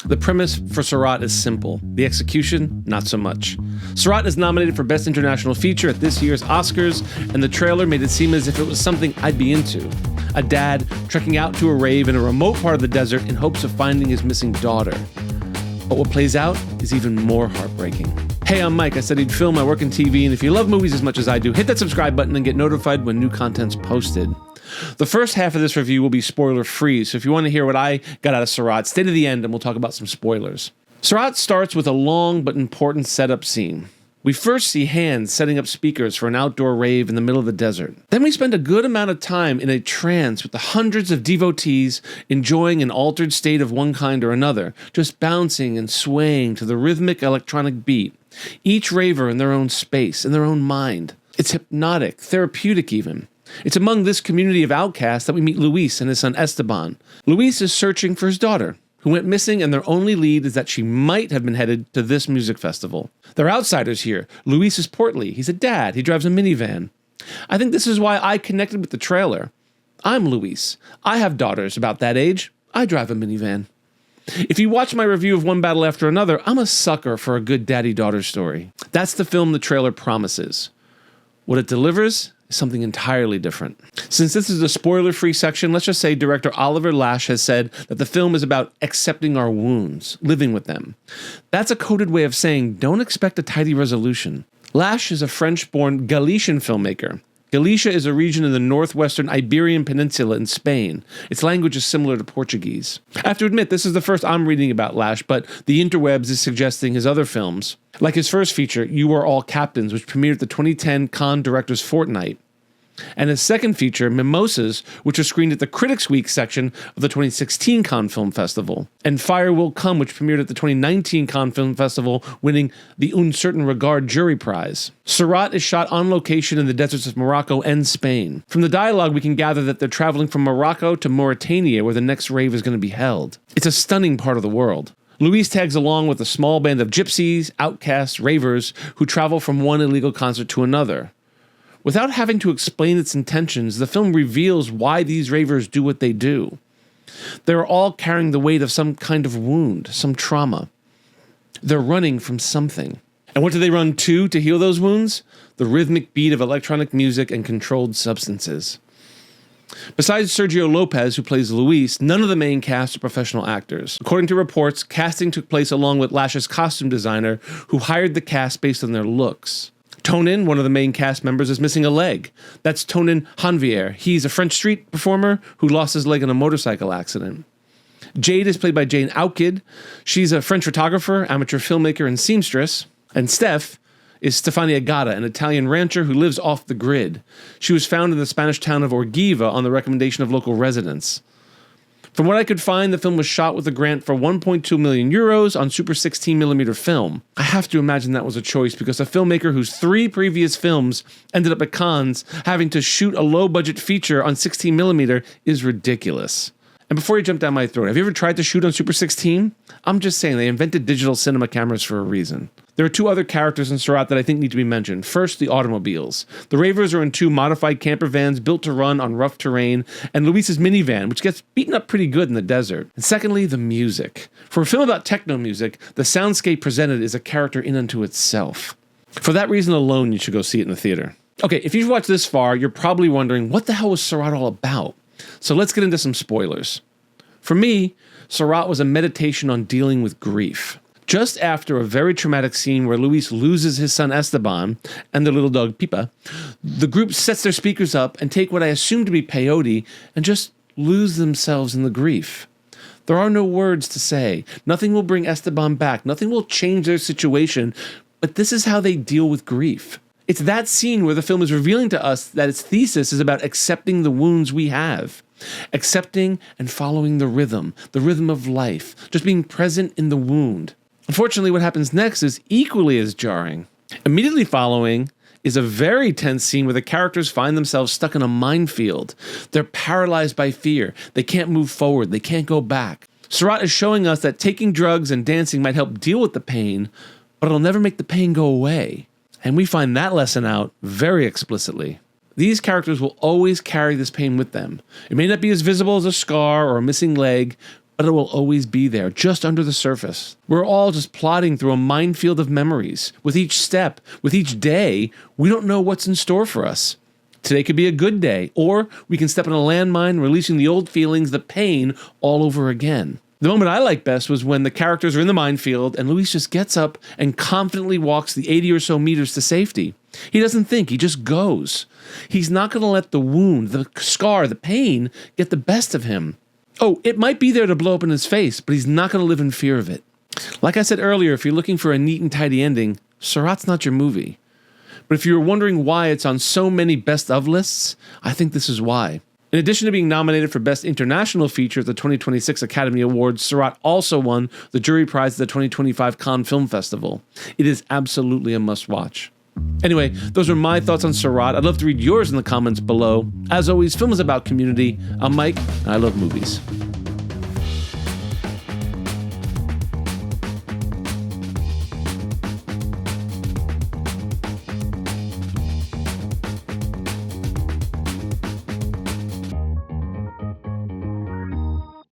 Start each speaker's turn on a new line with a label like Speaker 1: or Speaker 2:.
Speaker 1: The premise for Surat is simple. The execution, not so much. Surat is nominated for Best International Feature at this year's Oscars, and the trailer made it seem as if it was something I'd be into. A dad trekking out to a rave in a remote part of the desert in hopes of finding his missing daughter. But what plays out is even more heartbreaking. Hey, I'm Mike. I studied film, I work in TV, and if you love movies as much as I do, hit that subscribe button and get notified when new content's posted. The first half of this review will be spoiler-free, so if you want to hear what I got out of Surat, stay to the end and we'll talk about some spoilers. Surat starts with a long but important setup scene. We first see hands setting up speakers for an outdoor rave in the middle of the desert. Then we spend a good amount of time in a trance with the hundreds of devotees enjoying an altered state of one kind or another, just bouncing and swaying to the rhythmic electronic beat, each raver in their own space, in their own mind. It's hypnotic, therapeutic even. It's among this community of outcasts that we meet Luis and his son Esteban. Luis is searching for his daughter, who went missing, and their only lead is that she might have been headed to this music festival. They're outsiders here. Luis is portly. He's a dad. He drives a minivan. I think this is why I connected with the trailer. I'm Luis. I have daughters about that age. I drive a minivan. If you watch my review of One Battle After Another, I'm a sucker for a good daddy-daughter story. That's the film the trailer promises. What it delivers is something entirely different. Since this is a spoiler-free section, let's just say director Oliver Lash has said that the film is about accepting our wounds, living with them. That's a coded way of saying don't expect a tidy resolution. Lash is a French-born Galician filmmaker. Galicia is a region in the northwestern Iberian Peninsula in Spain. Its language is similar to Portuguese. I have to admit, this is the first I'm reading about Lash, but the interwebs is suggesting his other films, like his first feature, You Are All Captains, which premiered at the 2010 Cannes Directors Fortnight, and his second feature, Mimosas, which was screened at the Critics Week section of the 2016 Cannes Film Festival, and Fire Will Come, which premiered at the 2019 Cannes Film Festival, winning the Un Certain Regard Jury Prize. Surat is shot on location in the deserts of Morocco and Spain. From the dialogue, we can gather that they're traveling from Morocco to Mauritania, where the next rave is going to be held. It's a stunning part of the world. Luis tags along with a small band of gypsies, outcasts, ravers, who travel from one illegal concert to another. Without having to explain its intentions, the film reveals why these ravers do what they do. They're all carrying the weight of some kind of wound, some trauma. They're running from something. And what do they run to heal those wounds? The rhythmic beat of electronic music and controlled substances. Besides Sergio Lopez, who plays Luis, none of the main cast are professional actors. According to reports, casting took place along with Lash's costume designer, who hired the cast based on their looks. Tonin, one of the main cast members, is missing a leg. That's Tonin Hanvier. He's a French street performer who lost his leg in a motorcycle accident. Jade is played by Jane Aukid. She's a French photographer, amateur filmmaker, and seamstress. And Steph is Stefania Gata, an Italian rancher who lives off the grid. She was found in the Spanish town of Orgiva on the recommendation of local residents. From what I could find, the film was shot with a grant for 1.2 million euros on Super 16mm film. I have to imagine that was a choice because a filmmaker whose 3 previous films ended up at Cannes having to shoot a low-budget feature on 16mm is ridiculous. And before you jump down my throat, have you ever tried to shoot on Super 16? I'm just saying, they invented digital cinema cameras for a reason. There are 2 other characters in Surat that I think need to be mentioned. First, the automobiles. The ravers are in 2 modified camper vans built to run on rough terrain, and Luis's minivan, which gets beaten up pretty good in the desert. And secondly, the music. For a film about techno music, the soundscape presented is a character in unto itself. For that reason alone, you should go see it in the theater. Okay, if you've watched this far, you're probably wondering, what the hell was Surat all about? So let's get into some spoilers. For me, Surat was a meditation on dealing with grief. Just after a very traumatic scene where Luis loses his son Esteban and their little dog Pipa, the group sets their speakers up and take what I assume to be peyote and just lose themselves in the grief. There are no words to say. Nothing will bring Esteban back. Nothing will change their situation, but this is how they deal with grief. It's that scene where the film is revealing to us that its thesis is about accepting the wounds we have. Accepting and following the rhythm of life, just being present in the wound. Unfortunately, what happens next is equally as jarring. Immediately following is a very tense scene where the characters find themselves stuck in a minefield. They're paralyzed by fear. They can't move forward. They can't go back. Surat is showing us that taking drugs and dancing might help deal with the pain, but it'll never make the pain go away. And we find that lesson out very explicitly. These characters will always carry this pain with them. It may not be as visible as a scar or a missing leg, but it will always be there, just under the surface. We're all just plodding through a minefield of memories. With each step, with each day, we don't know what's in store for us. Today could be a good day, or we can step on a landmine, releasing the old feelings, the pain, all over again. The moment I liked best was when the characters are in the minefield and Luis just gets up and confidently walks the 80 or so meters to safety. He doesn't think, he just goes. He's not going to let the wound, the scar, the pain get the best of him. Oh, it might be there to blow up in his face, but he's not going to live in fear of it. Like I said earlier, if you're looking for a neat and tidy ending, Surat's not your movie. But if you're wondering why it's on so many best of lists, I think this is why. In addition to being nominated for Best International Feature at the 2026 Academy Awards, Surat also won the jury prize at the 2025 Cannes Film Festival. It is absolutely a must-watch. Anyway, those are my thoughts on Surat. I'd love to read yours in the comments below. As always, film is about community. I'm Mike, and I love movies.